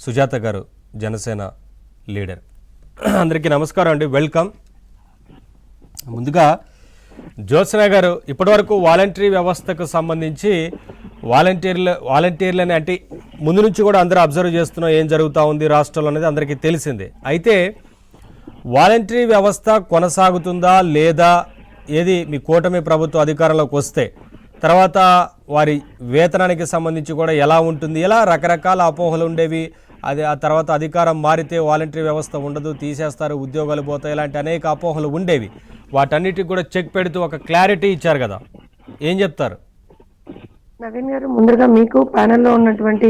సుజాత గారు, జనసేన లీడర్. అందరికీ నమస్కారం అండి, వెల్కమ్. ముందుగా జ్యోత్స్న గారు, ఇప్పటివరకు వాలంటరీ వ్యవస్థకు సంబంధించి వాలంటీర్లని అంటే ముందు నుంచి కూడా అందరూ అబ్జర్వ్ చేస్తున్నాం ఏం జరుగుతూ ఉంది రాష్ట్రంలో అనేది అందరికీ తెలిసిందే. అయితే వాలంటరీ వ్యవస్థ కొనసాగుతుందా లేదా, ఏది మీ కూటమి ప్రభుత్వం అధికారంలోకి వస్తే తర్వాత వారి వేతనానికి సంబంధించి కూడా ఎలా ఉంటుంది, ఎలా రకరకాల అపోహలు ఉండేవి. అది ఆ తర్వాత అధికారం మారితే వాలంటరీ వ్యవస్థ ఉండదు, తీసేస్తారు, ఉద్యోగాలు పోతాయి, ఇలాంటి అనేక అపోహలు ఉండేవి. వాటన్నిటికి కూడా చెక్ పెడుతూ ఒక క్లారిటీ ఇచ్చారు కదా, ఏం చెప్తారు? నవీన్ గారు, ముందుగా మీకు ప్యానెల్లో ఉన్నటువంటి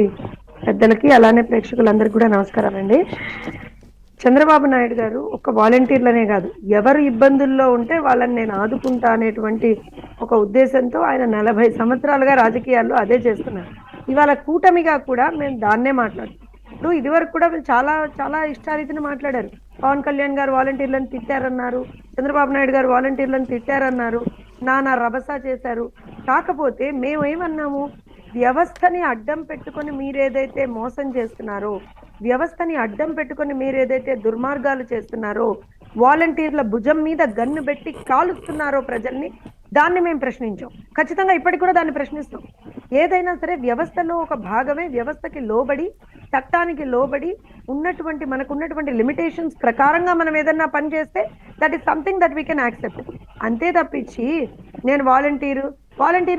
పెద్దలకి అలానే ప్రేక్షకులందరికీ కూడా నమస్కారాలండి. చంద్రబాబు నాయుడు గారు ఒక వాలంటీర్లనే కాదు, ఎవరు ఇబ్బందుల్లో ఉంటే వాళ్ళని నేను ఆదుకుంటా అనేటువంటి ఒక ఉద్దేశంతో ఆయన 40 సంవత్సరాలుగా రాజకీయాల్లో అదే చేస్తున్నారు. ఇవాళ కూటమిగా కూడా మేము దాన్నే మాట్లాడుతాం. ఇప్పుడు ఇదివరకు కూడా చాలా చాలా ఇష్టారీతిని మాట్లాడారు. పవన్ కళ్యాణ్ గారు వాలంటీర్లను తిట్టారన్నారు, చంద్రబాబు నాయుడు గారు వాలంటీర్లను తిట్టారన్నారు, నానా రభసా చేశారు. కాకపోతే మేమేమన్నాము, వ్యవస్థని అడ్డం పెట్టుకొని మీరేదైతే మోసం చేస్తున్నారో, వ్యవస్థని అడ్డం పెట్టుకొని మీరేదైతే దుర్మార్గాలు చేస్తున్నారో, వాలంటీర్ల భుజం మీద గన్ను పెట్టి కాలుస్తున్నారో ప్రజల్ని, దాన్ని మేము ప్రశ్నించాం. ఖచ్చితంగా ఇప్పటికి కూడా దాన్ని ప్రశ్నిస్తాం. ఏదైనా సరే వ్యవస్థలో ఒక భాగమే, వ్యవస్థకి లోబడి, చట్టానికి లోబడి ఉన్నటువంటి మనకున్నటువంటి లిమిటేషన్స్ ప్రకారంగా మనం ఏదన్నా పని చేస్తే that is something that we can accept. అంతే తప్పించి నేను వాలంటీర్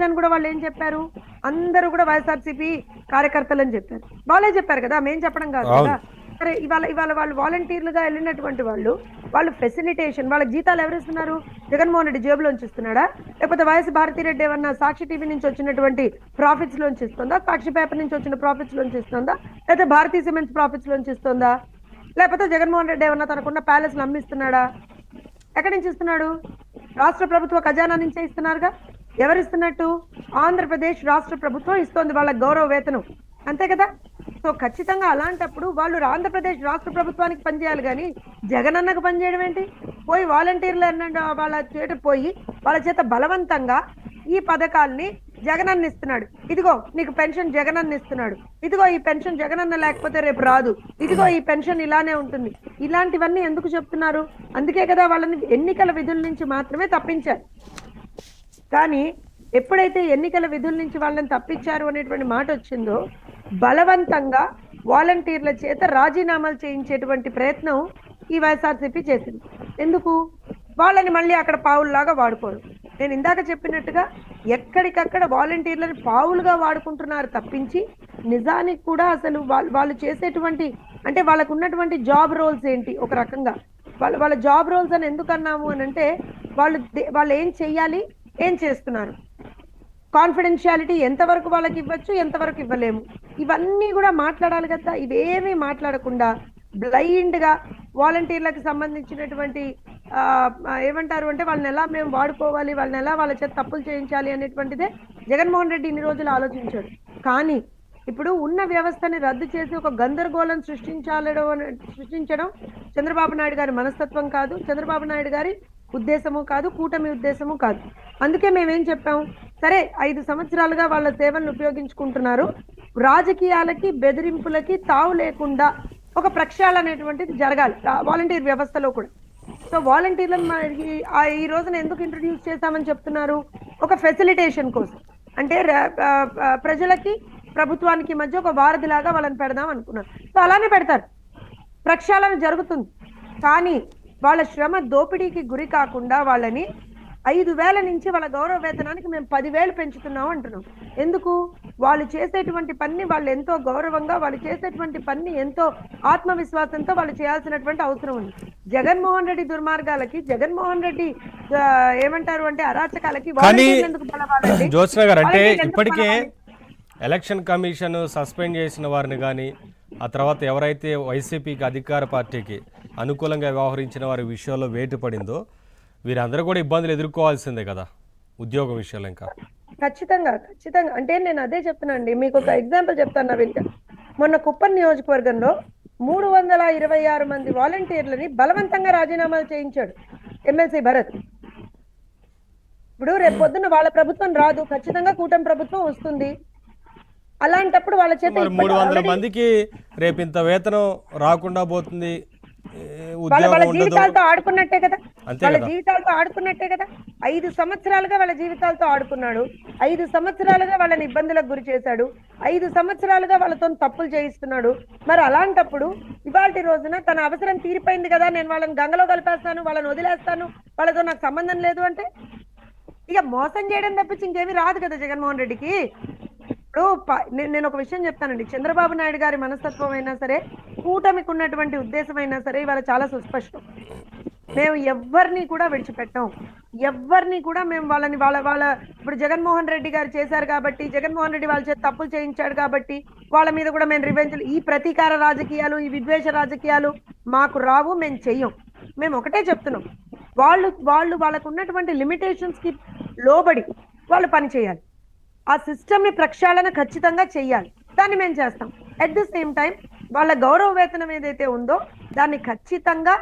అని కూడా వాళ్ళు ఏం చెప్పారు, అందరూ కూడా వైఎస్ఆర్సీపీ కార్యకర్తలు అని చెప్పారు. వాళ్ళే చెప్పారు కదా, మేం చెప్పడం కాదు కదా. సరే, ఇవాళ వాళ్ళు వాలంటీర్లుగా వెళ్ళినటువంటి వాళ్ళు ఫెసిలిటేషన్, వాళ్ళకి జీతాలు ఎవరిస్తున్నారు? జగన్మోహన్ రెడ్డి జేబులోంచి ఇస్తున్నాడా, లేకపోతే వైఎస్ భారతిరెడ్డి ఏమన్నా సాక్షి టీవీ నుంచి వచ్చినటువంటి ప్రాఫిట్స్ లోంచి ఇస్తుందా, సాక్షి పేపర్ నుంచి వచ్చిన ప్రాఫిట్స్ లోంచి ఇస్తుందా, లేకపోతే భారతీయ సిమెంట్స్ ప్రాఫిట్స్ లోంచి ఇస్తుందా, లేకపోతే జగన్మోహన్ రెడ్డి ఏమన్నా తనకున్న ప్యాలెస్ అమ్మిస్తున్నాడా? ఎక్కడి నుంచి ఇస్తున్నాడు? రాష్ట్ర ప్రభుత్వ ఖజానా నుంచే ఇస్తున్నారుగా. ఎవరిస్తున్నట్టు? ఆంధ్రప్రదేశ్ రాష్ట్ర ప్రభుత్వం ఇస్తోంది వాళ్ళ గౌరవ వేతనం, అంతే కదా. సో ఖచ్చితంగా అలాంటప్పుడు వాళ్ళు ఆంధ్రప్రదేశ్ రాష్ట్ర ప్రభుత్వానికి పనిచేయాలి, కానీ జగనన్నకు పనిచేయడం ఏంటి? పోయి వాలంటీర్లు వాళ్ళ చేత బలవంతంగా ఈ పథకాల్ని జగనన్న ఇస్తున్నాడు. ఇదిగో నీకు పెన్షన్ జగనన్న ఇస్తున్నాడు, ఇదిగో ఈ పెన్షన్ జగనన్న లేకపోతే రేపు రాదు, ఇదిగో ఈ పెన్షన్ ఇలానే ఉంటుంది. ఇలాంటివన్నీ ఎందుకు చెప్తున్నారు? అందుకే కదా వాళ్ళని ఎన్నికల విధుల నుంచి మాత్రమే తప్పించారు. కానీ ఎప్పుడైతే ఎన్నికల విధుల నుంచి వాళ్ళని తప్పించారు అనేటువంటి మాట వచ్చిందో, బలవంతంగా వాలంటీర్ల చేత రాజీనామాలు చేయించేటువంటి ప్రయత్నం ఈ వైఎస్ఆర్సీపీ చేసింది. ఎందుకు? వాళ్ళని మళ్ళీ అక్కడ పావుల్లాగా వాడుకోరు. నేను ఇందాక చెప్పినట్టుగా ఎక్కడికక్కడ వాలంటీర్లను పావులుగా వాడుకుంటున్నారు తప్పించి, నిజానికి కూడా అసలు వాళ్ళు చేసేటువంటి, అంటే వాళ్ళకు ఉన్నటువంటి జాబ్ రోల్స్ ఏంటి, ఒక రకంగా వాళ్ళ జాబ్ రోల్స్ అని ఎందుకు అన్నాము అని అంటే, వాళ్ళు ఏం చెయ్యాలి, ఏం చేస్తున్నారు, కాన్ఫిడెన్షియాలిటీ ఎంతవరకు వాళ్ళకి ఇవ్వచ్చు, ఎంతవరకు ఇవ్వలేము, ఇవన్నీ కూడా మాట్లాడాలి కదా. ఇవేమీ మాట్లాడకుండా బ్లైండ్గా వాలంటీర్లకు సంబంధించినటువంటి ఏమంటారు అంటే, వాళ్ళని ఎలా మేము వాడుకోవాలి, వాళ్ళని ఎలా వాళ్ళ చేత తప్పులు చేయించాలి అనేటువంటిదే జగన్మోహన్ రెడ్డి ఇన్ని రోజులు ఆలోచించాడు. కానీ ఇప్పుడు ఉన్న వ్యవస్థని రద్దు చేసి ఒక గందరగోళం సృష్టించడం చంద్రబాబు నాయుడు గారి మనస్తత్వం కాదు, చంద్రబాబు నాయుడు గారి ఉద్దేశము కాదు, కూటమి ఉద్దేశము కాదు. అందుకే మేమేం చెప్పాం, సరే 5 సంవత్సరాలుగా వాళ్ళ సేవలను ఉపయోగించుకుంటున్నారు, రాజకీయాలకి బెదిరింపులకి తావు లేకుండా ఒక ప్రక్షాళన అనేటువంటిది జరగాలి వాలంటీర్ వ్యవస్థలో కూడా. సో వాలంటీర్లను ఈ రోజున ఎందుకు ఇంట్రడ్యూస్ చేశామని చెప్తున్నారు? ఒక ఫెసిలిటేషన్ కోసం, అంటే ప్రజలకి ప్రభుత్వానికి మధ్య ఒక వారధిలాగా వాళ్ళని పెడదాం అనుకున్నారు. సో అలానే పెడతారు, ప్రక్షాళన జరుగుతుంది. కానీ వాళ్ళ శ్రమ దోపిడీకి గురి కాకుండా వాళ్ళని 5,000 నుంచి వాళ్ళ గౌరవ వేతనానికి మేము 10,000 పెంచుతున్నాం అంటున్నాం. ఎందుకు? వాళ్ళు చేసేటువంటి పని వాళ్ళు ఎంతో గౌరవంగా, వాళ్ళు చేసేటువంటి పని ఎంతో ఆత్మవిశ్వాసంతో వాళ్ళు చేయాల్సినటువంటి అవసరం ఉంది. జగన్మోహన్ రెడ్డి దుర్మార్గాలకి, జగన్మోహన్ రెడ్డి ఏమంటారు అంటే అరాచకాలకి జ్యోత్స్న గారు, అంటే ఇప్పటికే ఎలక్షన్ కమిషన్ సస్పెండ్ చేసిన వారిని కానీ, ఆ తర్వాత ఎవరైతే వైసీపీకి అధికార పార్టీకి అనుకూలంగా వ్యవహరించిన వారి విషయంలో వేటు పడిందో, వీరందరూ కూడా ఇబ్బందులు ఎదుర్కోవాల్సిందే కదా ఉద్యోగం విషయంలో. ఇంకా ఖచ్చితంగా అంటే నేను అదే చెప్తున్నానండి. మీకు ఒక ఎగ్జాంపుల్ చెప్తాను నవీన్. మొన్న కుప్పం నియోజకవర్గంలో 326 మంది వాలంటీర్లని బలవంతంగా రాజీనామాలు చేయించాడు ఎమ్మెల్సీ భరత్. ఇప్పుడు రేపు పొద్దున్న వాళ్ళ ప్రభుత్వం రాదు, ఖచ్చితంగా కూటమి ప్రభుత్వం వస్తుంది. అలాంటప్పుడు వాళ్ళ చేత మరి 300 మందికి రేపు ఇంత వేతనం రాకుండా పోతుంది, వాళ్ళ ఉద్యోగం ఉండదు. జీవితాలతో ఆడుకున్నట్టే కదా, అంతే వాళ్ళ కదా. జీవితాలతో ఆడుకున్నట్టే కదా. 5 సంవత్సరాలుగా వాళ్ళ జీవితాలతో ఆడుకున్నాడు, 5 సంవత్సరాలుగా వాళ్ళని ఇబ్బందులకు గురి చేశాడు, 5 సంవత్సరాలుగా వాళ్ళతో తప్పులు చేయిస్తున్నాడు. మరి అలాంటప్పుడు ఇవాళ రోజున తన అవసరం తీరిపోయింది కదా, నేను వాళ్ళని గంగలో కలిపేస్తాను, వాళ్ళని వదిలేస్తాను, వాళ్ళతో నాకు సంబంధం లేదు అంటే ఇక మోసం చేయడం తప్పించి ఇంకేమీ రాదు కదా జగన్మోహన్ రెడ్డికి. ఇప్పుడు నేను ఒక విషయం చెప్తానండి, చంద్రబాబు నాయుడు గారి మనస్తత్వం అయినా సరే, కూటమికి ఉన్నటువంటి ఉద్దేశం అయినా సరే ఇవాళ చాలా సుస్పష్టం. మేము ఎవరిని కూడా విడిచిపెట్టాం, ఎవరిని కూడా మేము వాళ్ళని వాళ్ళ ఇప్పుడు జగన్మోహన్ రెడ్డి గారు చేశారు కాబట్టి, జగన్మోహన్ రెడ్డి వాళ్ళ చేత తప్పులు చేయించాడు కాబట్టి వాళ్ళ మీద కూడా మేము రివెంజ్, ఈ ప్రతీకార రాజకీయాలు, ఈ విద్వేష రాజకీయాలు మాకు రావు, మేము చెయ్యం. మేము ఒకటే చెప్తున్నాం, వాళ్ళకు ఉన్నటువంటి లిమిటేషన్స్ కి లోబడి వాళ్ళు పని చేయాలి, ఆ సిస్టమ్ ని ప్రక్షాళన ఖచ్చితంగా చెయ్యాలి, దాన్ని మేము చేస్తాం. అట్ ది సేమ్ టైం వాళ్ళ గౌరవ వేతనం ఏదైతే ఉందో దాన్ని ఖచ్చితంగా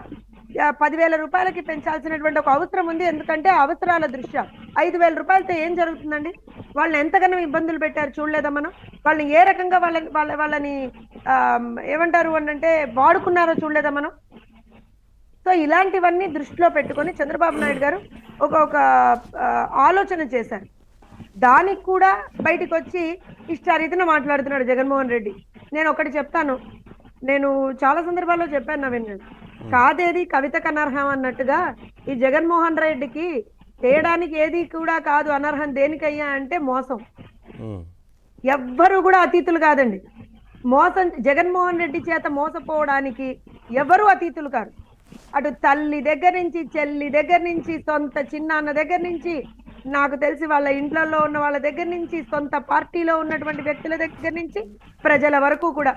10,000 రూపాయలకి పెంచాల్సినటువంటి ఒక అవసరం ఉంది. ఎందుకంటే అవసరాల దృష్ట్యా 5,000 రూపాయలతో ఏం జరుగుతుందండి? వాళ్ళని ఎంతగానో ఇబ్బందులు పెట్టారు చూడలేదా మనం? వాళ్ళని ఏ రకంగా వాళ్ళని ఏమంటారు అంటే వాడుకున్నారో చూడలేదా మనం? సో ఇలాంటివన్నీ దృష్టిలో పెట్టుకొని చంద్రబాబు నాయుడు గారు ఒక ఆలోచన చేశారు. దానికి కూడా బయటికి వచ్చి ఇష్టారీతిన మాట్లాడుతున్నాడు జగన్మోహన్ రెడ్డి. నేను ఒకటి చెప్తాను, నేను చాలా సందర్భాల్లో చెప్పాను నవీన్ గారు, కాదేది కవితకు అనర్హం అన్నట్టుగా ఈ జగన్మోహన్ రెడ్డికి చేయడానికి ఏది కూడా కాదు అనర్హం. దేనికయ్యా అంటే మోసం. ఎవ్వరు కూడా అతీతులు కాదండి. మోసం, జగన్మోహన్ రెడ్డి చేత మోసపోవడానికి ఎవరు అతీతులు కాదు. అటు తల్లి దగ్గర నుంచి, చెల్లి దగ్గర నుంచి, సొంత చిన్నాన్న దగ్గర నుంచి, నాకు తెలిసి వాళ్ళ ఇంట్లో ఉన్న వాళ్ళ దగ్గర నుంచి, సొంత పార్టీలో ఉన్నటువంటి వ్యక్తుల దగ్గర నుంచి, ప్రజల వరకు కూడా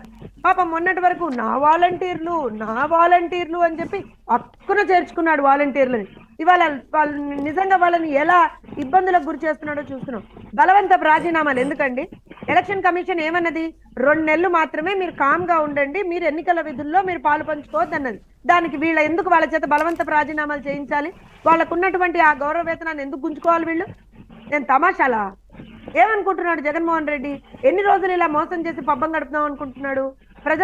పాపం మొన్నటి వరకు నా వాలంటీర్లు అని చెప్పి అక్కున చేర్చుకున్నాడు వాలంటీర్లని. ఇవాళ నిజంగా వాళ్ళని ఎలా ఇబ్బందులకు గురి చేస్తున్నాడో చూస్తున్నాం. బలవంతపు రాజీనామాలు ఎందుకండి? ఎలక్షన్ కమిషన్ ఏమన్నది? 2 నెలలు మాత్రమే మీరు కామ్గా ఉండండి, మీరు ఎన్నికల విధుల్లో మీరు పాలు పంచుకోవద్దు అన్నది. దానికి ఎందుకు వాళ్ళ చేత బలవంతపు రాజీనామాలు చేయించాలి? వాళ్ళకు ఉన్నటువంటి ఆ గౌరవ వేతనాన్ని ఎందుకు గుంజుకోవాలి వీళ్ళు? నేను తమాషాలా? ఏమనుకుంటున్నాడు జగన్మోహన్ రెడ్డి? ఎన్ని రోజులు ఇలా మోసం చేసి పబ్బం గడుపుదాం అనుకుంటున్నాడు? ప్రజలు